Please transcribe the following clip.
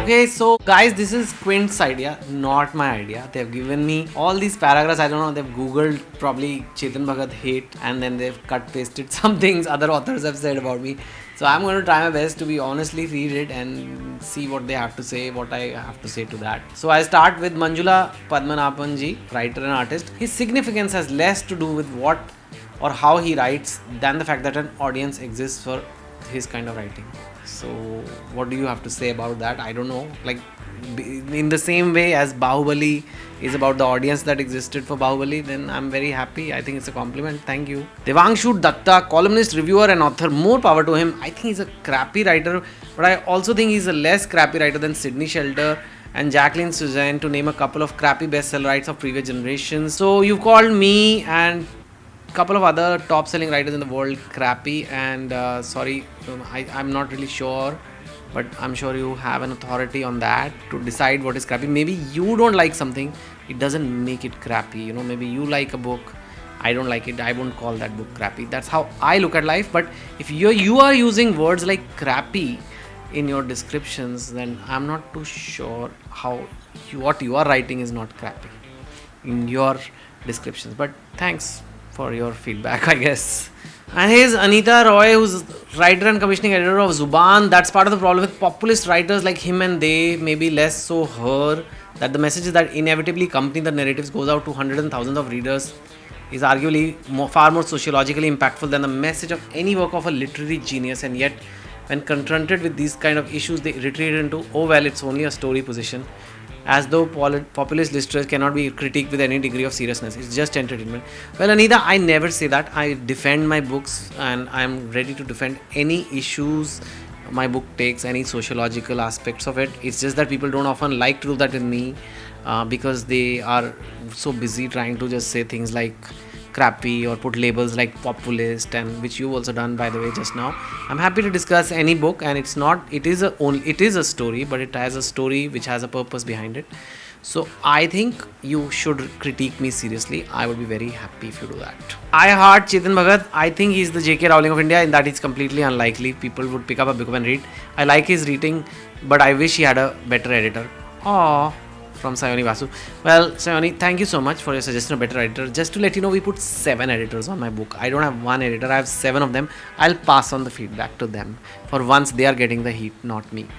Okay, so guys, this is Quint's idea, not my idea. They've given me all these paragraphs. I don't know, they've googled probably Chetan Bhagat hate, and then they've cut pasted some things other authors have said about me. So I'm going to try my best to be honestly read it and see what they have to say, what I have to say to that. So I start with Manjula Padmanapanji, writer and artist. His significance has less to do with what or how he writes than the fact that an audience exists for his kind of writing. So what do you have to say about that? I don't know, like in the same way as Bahubali is about the audience that existed for Bahubali, then I'm very happy. I think it's a compliment. Thank you. Devanshu Datta, columnist, reviewer and author, more power to him. I think he's a crappy writer, but I also think he's a less crappy writer than Sydney Shelter and Jacqueline Suzanne, to name a couple of crappy bestseller writers of previous generations. So you called me and couple of other top selling writers in the world crappy, and sorry, I'm not really sure, but I'm sure you have an authority on that to decide what is crappy. Maybe you don't like something, it doesn't make it crappy. You know, maybe you like a book, I don't like it, I won't call that book crappy. That's how I look at life. But if you are using words like crappy in your descriptions, then I'm not too sure how what you are writing is not crappy in your descriptions. But thanks for your feedback, I guess. And here's Anita Roy, who's writer and commissioning editor of Zuban. That's part of the problem with populist writers like him and they, maybe less so her, that the messages that inevitably accompany the narratives goes out to hundreds and thousands of readers is arguably far more sociologically impactful than the message of any work of a literary genius. And yet, when confronted with these kind of issues, they retreat into, oh well, it's only a story position, as though populist literature cannot be critiqued with any degree of seriousness. It's just entertainment. Well, Anita, I never say that. I defend my books and I'm ready to defend any issues my book takes, any sociological aspects of it. It's just that people don't often like to do that with me because they are so busy trying to just say things like crappy or put labels like populist, and which you've also done, by the way, just now. I'm happy to discuss any book, and it is a story, but it has a story which has a purpose behind it. So I think you should critique me seriously. I would be very happy if you do that. I heart Chetan Bhagat. I think he's the J.K. Rowling of India, in that it's completely unlikely people would pick up a book and read. I like his reading, but I wish he had a better editor. Aww. From Sayoni Vasu. Well, Sayoni, thank you so much for your suggestion of better editor. Just to let you know, we put 7 editors on my book. I don't have one editor, I have 7 of them. I'll pass on the feedback to them. For once, they are getting the heat, not me.